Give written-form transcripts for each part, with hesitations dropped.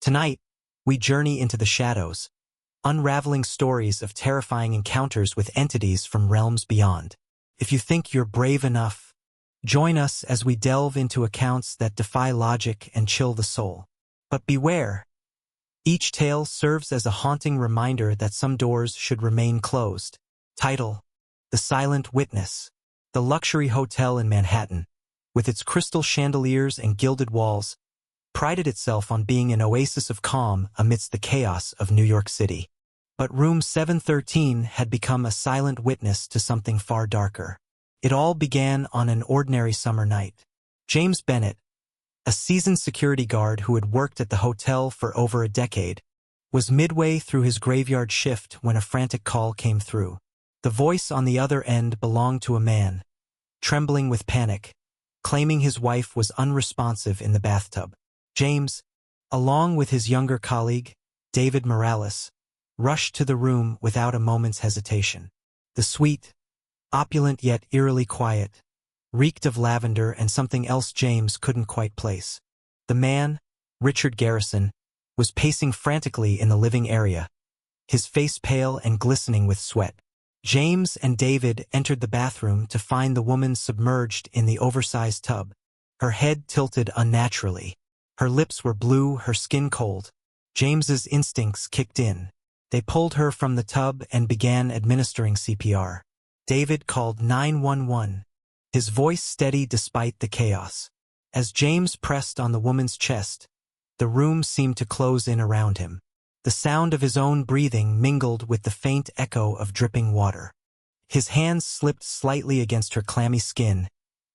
Tonight, we journey into the shadows, unraveling stories of terrifying encounters with entities from realms beyond. If you think you're brave enough, join us as we delve into accounts that defy logic and chill the soul. But beware! Each tale serves as a haunting reminder that some doors should remain closed. Title: The Silent Witness. The luxury hotel in Manhattan, with its crystal chandeliers and gilded walls, prided itself on being an oasis of calm amidst the chaos of New York City. But room 713 had become a silent witness to something far darker. It all began on an ordinary summer night. James Bennett, a seasoned security guard who had worked at the hotel for over a decade, was midway through his graveyard shift when a frantic call came through. The voice on the other end belonged to a man, trembling with panic, claiming his wife was unresponsive in the bathtub. James, along with his younger colleague, David Morales, rushed to the room without a moment's hesitation. The suite, opulent yet eerily quiet, reeked of lavender and something else James couldn't quite place. The man, Richard Garrison, was pacing frantically in the living area, his face pale and glistening with sweat. James and David entered the bathroom to find the woman submerged in the oversized tub, her head tilted unnaturally. Her lips were blue, her skin cold. James's instincts kicked in. They pulled her from the tub and began administering CPR. David called 911, his voice steady despite the chaos. As James pressed on the woman's chest, the room seemed to close in around him. The sound of his own breathing mingled with the faint echo of dripping water. His hands slipped slightly against her clammy skin,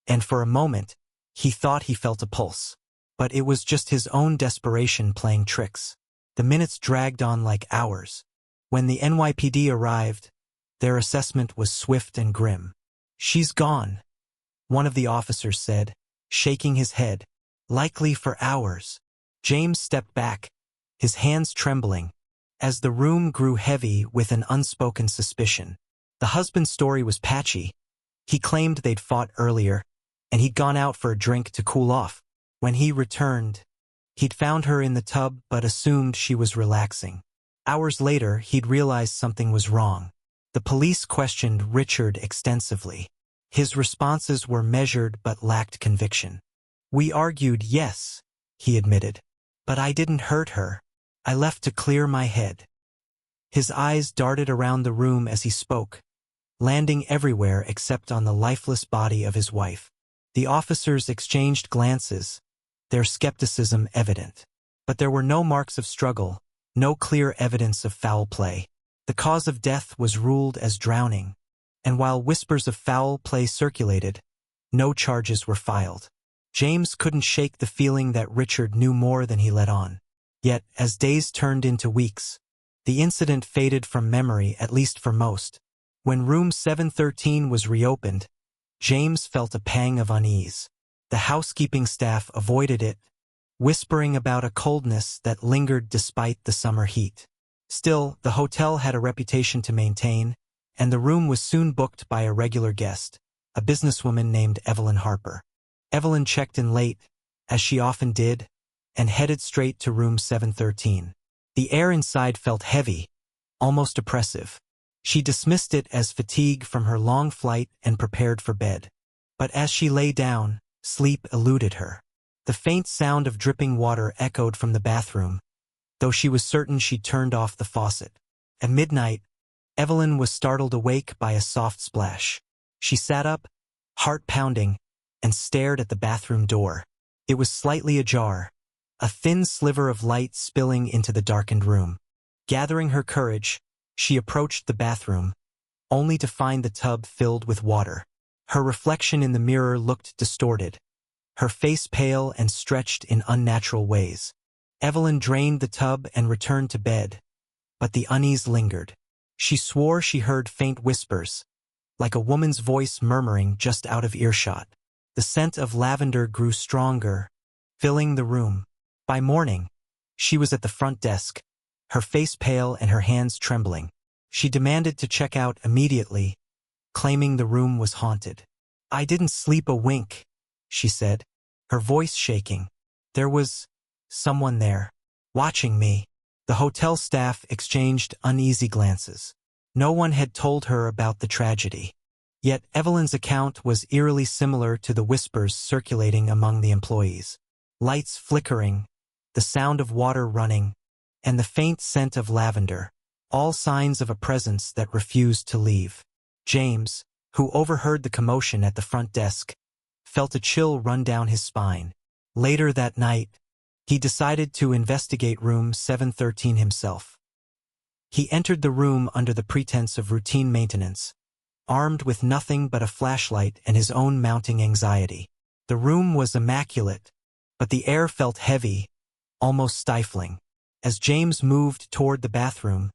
and for a moment, he thought he felt a pulse. But it was just his own desperation playing tricks. The minutes dragged on like hours. When the NYPD arrived, their assessment was swift and grim. "She's gone," one of the officers said, shaking his head. "Likely for hours." James stepped back, his hands trembling, as the room grew heavy with an unspoken suspicion. The husband's story was patchy. He claimed they'd fought earlier, and he'd gone out for a drink to cool off. When he returned, he'd found her in the tub but assumed she was relaxing. Hours later, he'd realized something was wrong. The police questioned Richard extensively. His responses were measured but lacked conviction. "We argued, yes," he admitted. "But I didn't hurt her. I left to clear my head." His eyes darted around the room as he spoke, landing everywhere except on the lifeless body of his wife. The officers exchanged glances, their skepticism evident. But there were no marks of struggle, no clear evidence of foul play. The cause of death was ruled as drowning, and while whispers of foul play circulated, no charges were filed. James couldn't shake the feeling that Richard knew more than he let on. Yet, as days turned into weeks, the incident faded from memory, at least for most. When room 713 was reopened, James felt a pang of unease. The housekeeping staff avoided it, whispering about a coldness that lingered despite the summer heat. Still, the hotel had a reputation to maintain, and the room was soon booked by a regular guest, a businesswoman named Evelyn Harper. Evelyn checked in late, as she often did, and headed straight to room 713. The air inside felt heavy, almost oppressive. She dismissed it as fatigue from her long flight and prepared for bed. But as she lay down, sleep eluded her. The faint sound of dripping water echoed from the bathroom, though she was certain she'd turned off the faucet. At midnight, Evelyn was startled awake by a soft splash. She sat up, heart pounding, and stared at the bathroom door. It was slightly ajar, a thin sliver of light spilling into the darkened room. Gathering her courage, she approached the bathroom, only to find the tub filled with water. Her reflection in the mirror looked distorted, her face pale and stretched in unnatural ways. Evelyn drained the tub and returned to bed, but the unease lingered. She swore she heard faint whispers, like a woman's voice murmuring just out of earshot. The scent of lavender grew stronger, filling the room. By morning, she was at the front desk, her face pale and her hands trembling. She demanded to check out immediately, claiming the room was haunted. "I didn't sleep a wink," she said, her voice shaking. "There was someone there." Watching me. The hotel staff exchanged uneasy glances. No one had told her about the tragedy. Yet Evelyn's account was eerily similar to the whispers circulating among the employees. Lights flickering, the sound of water running, and the faint scent of lavender, all signs of a presence that refused to leave. James, who overheard the commotion at the front desk, felt a chill run down his spine. Later that night, he decided to investigate room 713 himself. He entered the room under the pretense of routine maintenance, armed with nothing but a flashlight and his own mounting anxiety. The room was immaculate, but the air felt heavy, almost stifling. As James moved toward the bathroom,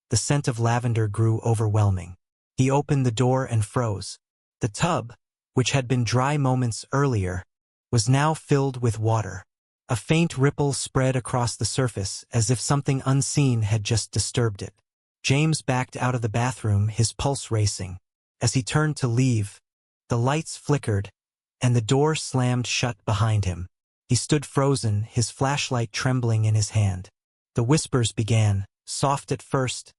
the scent of lavender grew overwhelming. He opened the door and froze. The tub, which had been dry moments earlier, was now filled with water. A faint ripple spread across the surface as if something unseen had just disturbed it. James backed out of the bathroom, his pulse racing. As he turned to leave, the lights flickered, and the door slammed shut behind him. He stood frozen, his flashlight trembling in his hand. The whispers began, soft at first,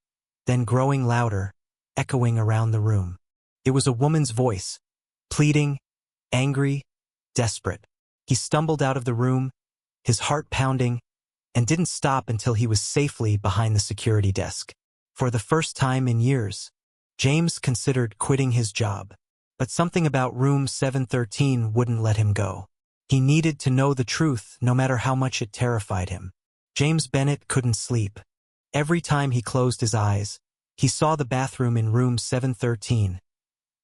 then growing louder, echoing around the room. It was a woman's voice, pleading, angry, desperate. He stumbled out of the room, his heart pounding, and didn't stop until he was safely behind the security desk. For the first time in years, James considered quitting his job, but something about room 713 wouldn't let him go. He needed to know the truth, no matter how much it terrified him. James Bennett couldn't sleep. Every time he closed his eyes, he saw the bathroom in room 713.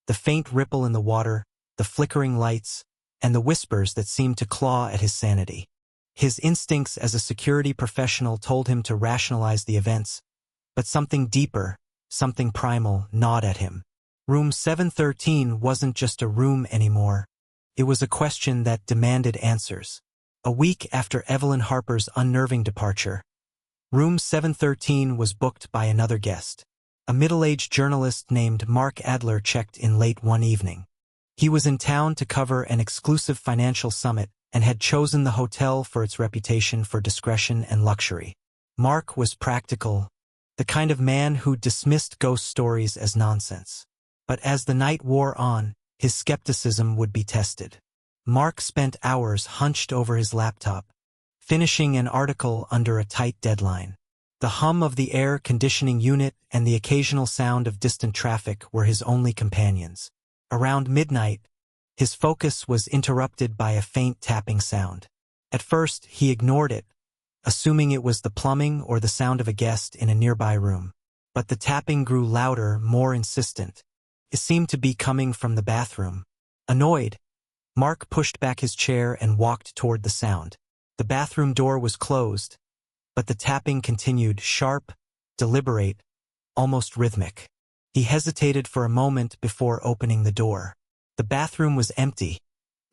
The faint ripple in the water, the flickering lights, and the whispers that seemed to claw at his sanity. His instincts as a security professional told him to rationalize the events, but something deeper, something primal, gnawed at him. Room 713 wasn't just a room anymore. It was a question that demanded answers. A week after Evelyn Harper's unnerving departure, room 713 was booked by another guest. A middle-aged journalist named Mark Adler checked in late one evening. He was in town to cover an exclusive financial summit and had chosen the hotel for its reputation for discretion and luxury. Mark was practical, the kind of man who dismissed ghost stories as nonsense. But as the night wore on, his skepticism would be tested. Mark spent hours hunched over his laptop, finishing an article under a tight deadline. The hum of the air conditioning unit and the occasional sound of distant traffic were his only companions. Around midnight, his focus was interrupted by a faint tapping sound. At first, he ignored it, assuming it was the plumbing or the sound of a guest in a nearby room. But the tapping grew louder, more insistent. It seemed to be coming from the bathroom. Annoyed, Mark pushed back his chair and walked toward the sound. The bathroom door was closed, but the tapping continued, sharp, deliberate, almost rhythmic. He hesitated for a moment before opening the door. The bathroom was empty,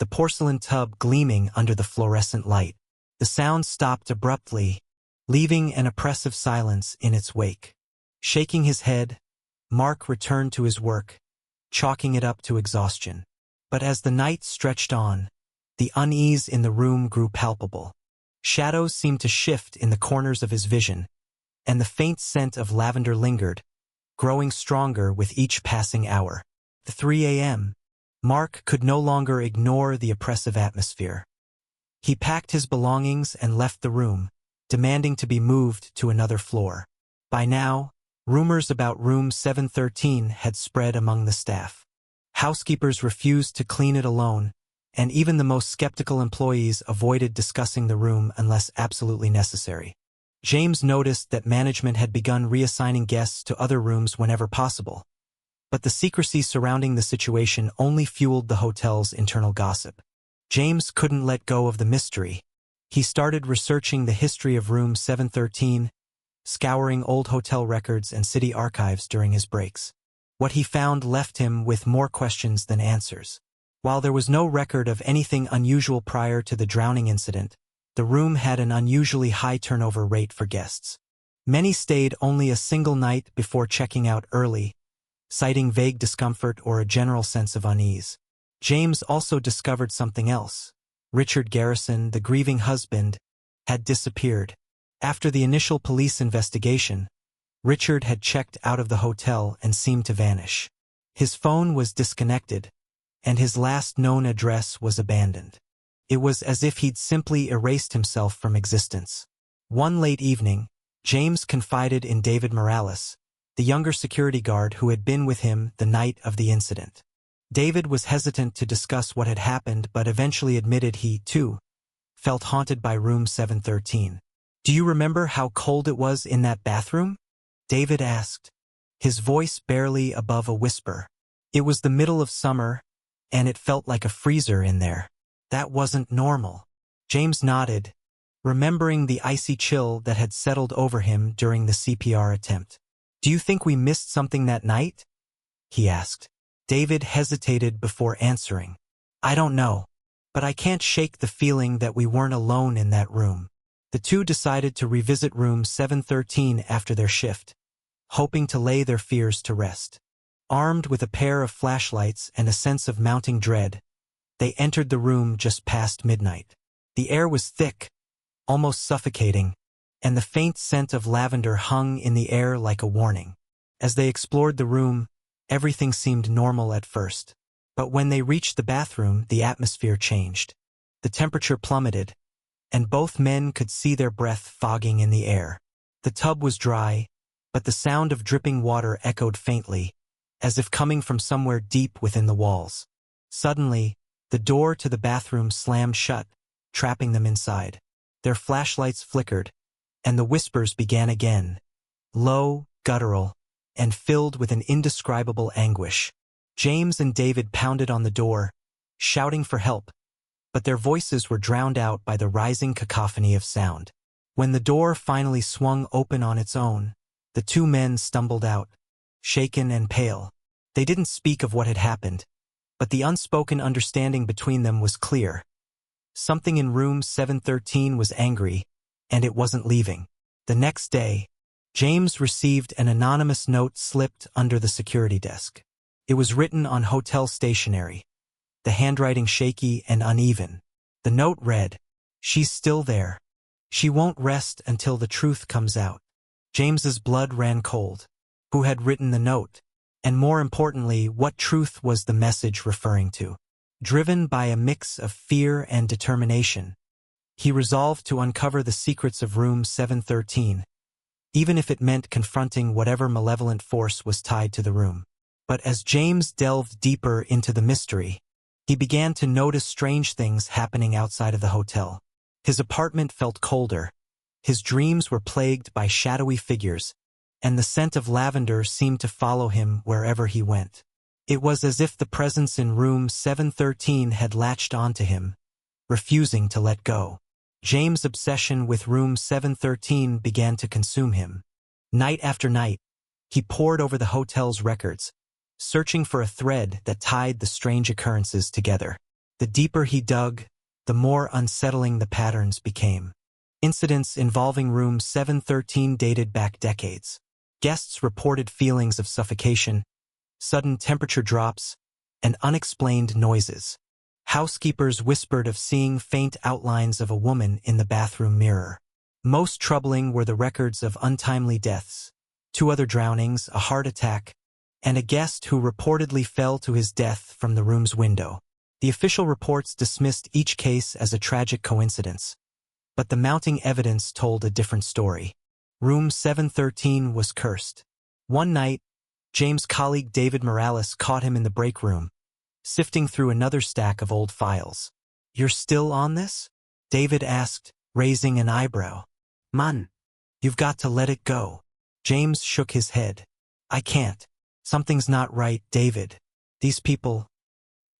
the porcelain tub gleaming under the fluorescent light. The sound stopped abruptly, leaving an oppressive silence in its wake. Shaking his head, Mark returned to his work, chalking it up to exhaustion. But as the night stretched on, the unease in the room grew palpable. Shadows seemed to shift in the corners of his vision, and the faint scent of lavender lingered, growing stronger with each passing hour. At 3 a.m., Mark could no longer ignore the oppressive atmosphere. He packed his belongings and left the room, demanding to be moved to another floor. By now, rumors about room 713 had spread among the staff. Housekeepers refused to clean it alone, and even the most skeptical employees avoided discussing the room unless absolutely necessary. James noticed that management had begun reassigning guests to other rooms whenever possible. But the secrecy surrounding the situation only fueled the hotel's internal gossip. James couldn't let go of the mystery. He started researching the history of room 713, scouring old hotel records and city archives during his breaks. What he found left him with more questions than answers. While there was no record of anything unusual prior to the drowning incident, the room had an unusually high turnover rate for guests. Many stayed only a single night before checking out early, citing vague discomfort or a general sense of unease. James also discovered something else. Richard Garrison, the grieving husband, had disappeared. After the initial police investigation, Richard had checked out of the hotel and seemed to vanish. His phone was disconnected, and his last known address was abandoned. It was as if he'd simply erased himself from existence. One late evening, James confided in David Morales, the younger security guard who had been with him the night of the incident. David was hesitant to discuss what had happened but eventually admitted he, too, felt haunted by room 713. "Do you remember how cold it was in that bathroom?" David asked, his voice barely above a whisper. "It was the middle of summer, and it felt like a freezer in there. That wasn't normal." James nodded, remembering the icy chill that had settled over him during the CPR attempt. "Do you think we missed something that night?" he asked. David hesitated before answering. "I don't know, but I can't shake the feeling that we weren't alone in that room." The two decided to revisit room 713 after their shift, hoping to lay their fears to rest. Armed with a pair of flashlights and a sense of mounting dread, they entered the room just past midnight. The air was thick, almost suffocating, and the faint scent of lavender hung in the air like a warning. As they explored the room, everything seemed normal at first. But when they reached the bathroom, the atmosphere changed. The temperature plummeted, and both men could see their breath fogging in the air. The tub was dry, but the sound of dripping water echoed faintly, as if coming from somewhere deep within the walls. Suddenly, the door to the bathroom slammed shut, trapping them inside. Their flashlights flickered, and the whispers began again, low, guttural, and filled with an indescribable anguish. James and David pounded on the door, shouting for help, but their voices were drowned out by the rising cacophony of sound. When the door finally swung open on its own, the two men stumbled out, shaken and pale. They didn't speak of what had happened, but the unspoken understanding between them was clear. Something in room 713 was angry, and it wasn't leaving. The next day, James received an anonymous note slipped under the security desk. It was written on hotel stationery, the handwriting shaky and uneven. The note read, "She's still there. She won't rest until the truth comes out." James's blood ran cold. Who had written the note? And more importantly, what truth was the message referring to? Driven by a mix of fear and determination, he resolved to uncover the secrets of room 713, even if it meant confronting whatever malevolent force was tied to the room. But as James delved deeper into the mystery, he began to notice strange things happening outside of the hotel. His apartment felt colder, his dreams were plagued by shadowy figures, and the scent of lavender seemed to follow him wherever he went. It was as if the presence in room 713 had latched onto him, refusing to let go. James' obsession with room 713 began to consume him. Night after night, he pored over the hotel's records, searching for a thread that tied the strange occurrences together. The deeper he dug, the more unsettling the patterns became. Incidents involving room 713 dated back decades. Guests reported feelings of suffocation, sudden temperature drops, and unexplained noises. Housekeepers whispered of seeing faint outlines of a woman in the bathroom mirror. Most troubling were the records of untimely deaths, 2 other drownings, a heart attack, and a guest who reportedly fell to his death from the room's window. The official reports dismissed each case as a tragic coincidence, but the mounting evidence told a different story. Room 713 was cursed. One night, James' colleague David Morales caught him in the break room, sifting through another stack of old files. "You're still on this?" David asked, raising an eyebrow. "Man, you've got to let it go." James shook his head. "I can't. Something's not right, David. These people,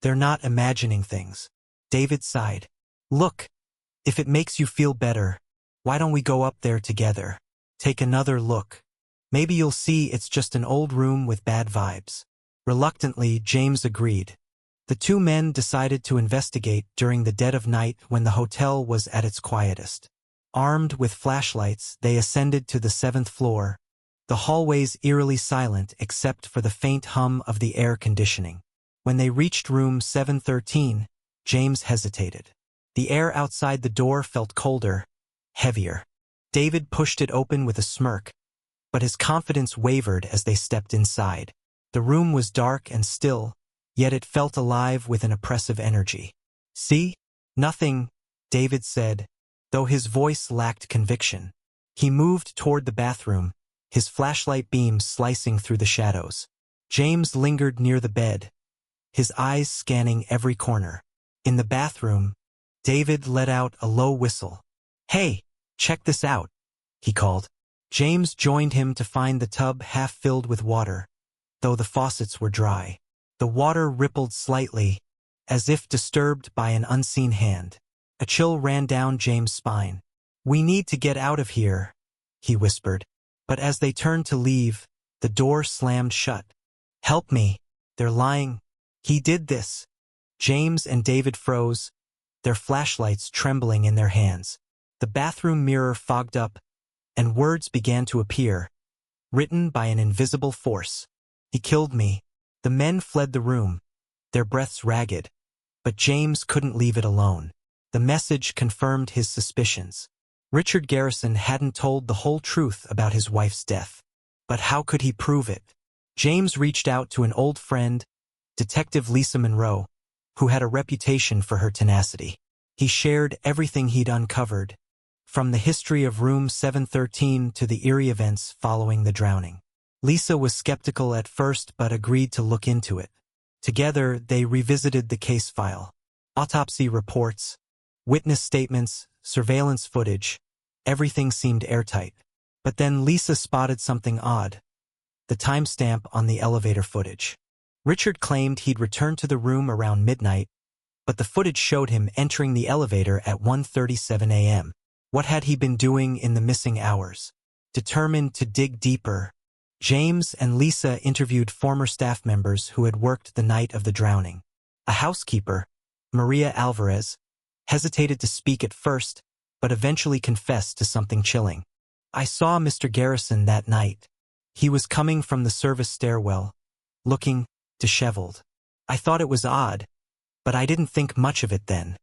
they're not imagining things." David sighed. "Look, if it makes you feel better, why don't we go up there together? Take another look. Maybe you'll see it's just an old room with bad vibes." Reluctantly, James agreed. The two men decided to investigate during the dead of night when the hotel was at its quietest. Armed with flashlights, they ascended to the 7th floor, the hallways eerily silent except for the faint hum of the air conditioning. When they reached room 713, James hesitated. The air outside the door felt colder, heavier. David pushed it open with a smirk, but his confidence wavered as they stepped inside. The room was dark and still, yet it felt alive with an oppressive energy. "See? Nothing," David said, though his voice lacked conviction. He moved toward the bathroom, his flashlight beam slicing through the shadows. James lingered near the bed, his eyes scanning every corner. In the bathroom, David let out a low whistle. "Hey, check this out," he called. James joined him to find the tub half filled with water, though the faucets were dry. The water rippled slightly, as if disturbed by an unseen hand. A chill ran down James' spine. "We need to get out of here," he whispered. But as they turned to leave, the door slammed shut. "Help me, they're lying." He did this. James and David froze, their flashlights trembling in their hands. The bathroom mirror fogged up, and words began to appear, written by an invisible force. "He killed me." The men fled the room, their breaths ragged, but James couldn't leave it alone. The message confirmed his suspicions. Richard Garrison hadn't told the whole truth about his wife's death. But how could he prove it? James reached out to an old friend, Detective Lisa Monroe, who had a reputation for her tenacity. He shared everything he'd uncovered, from the history of Room 713 to the eerie events following the drowning. Lisa was skeptical at first but agreed to look into it. Together, they revisited the case file. Autopsy reports, witness statements, surveillance footage, everything seemed airtight. But then Lisa spotted something odd: the timestamp on the elevator footage. Richard claimed he'd returned to the room around midnight, but the footage showed him entering the elevator at 1:37 a.m. What had he been doing in the missing hours? Determined to dig deeper, James and Lisa interviewed former staff members who had worked the night of the drowning. A housekeeper, Maria Alvarez, hesitated to speak at first, but eventually confessed to something chilling. "I saw Mr. Garrison that night. He was coming from the service stairwell, looking disheveled. I thought it was odd, but I didn't think much of it then."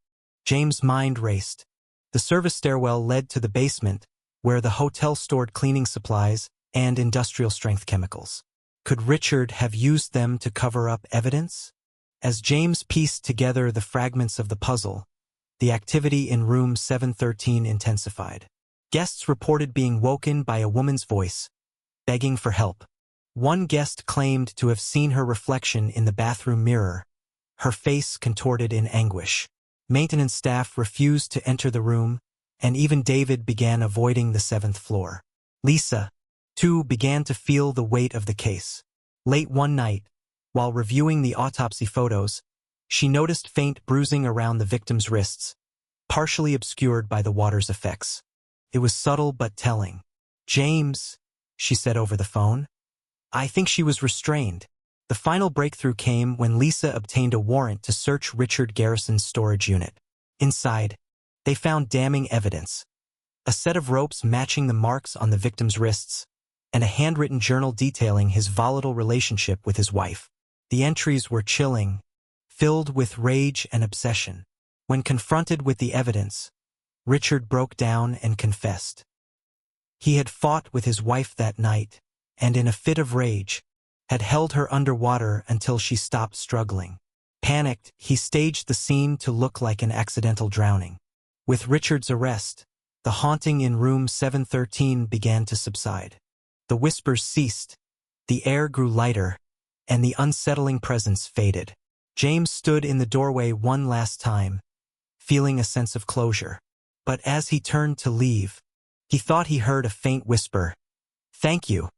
James' mind raced. The service stairwell led to the basement, where the hotel stored cleaning supplies and industrial-strength chemicals. Could Richard have used them to cover up evidence? As James pieced together the fragments of the puzzle, the activity in room 713 intensified. Guests reported being woken by a woman's voice, begging for help. One guest claimed to have seen her reflection in the bathroom mirror, her face contorted in anguish. Maintenance staff refused to enter the room, and even David began avoiding the 7th floor. Lisa, too, began to feel the weight of the case. Late one night, while reviewing the autopsy photos, she noticed faint bruising around the victim's wrists, partially obscured by the water's effects. It was subtle but telling. "James," she said over the phone, "I think she was restrained." The final breakthrough came when Lisa obtained a warrant to search Richard Garrison's storage unit. Inside, they found damning evidence: a set of ropes matching the marks on the victim's wrists, and a handwritten journal detailing his volatile relationship with his wife. The entries were chilling, filled with rage and obsession. When confronted with the evidence, Richard broke down and confessed. He had fought with his wife that night, and in a fit of rage, had held her underwater until she stopped struggling. Panicked, he staged the scene to look like an accidental drowning. With Richard's arrest, the haunting in room 713 began to subside. The whispers ceased, the air grew lighter, and the unsettling presence faded. James stood in the doorway one last time, feeling a sense of closure. But as he turned to leave, he thought he heard a faint whisper, "Thank you."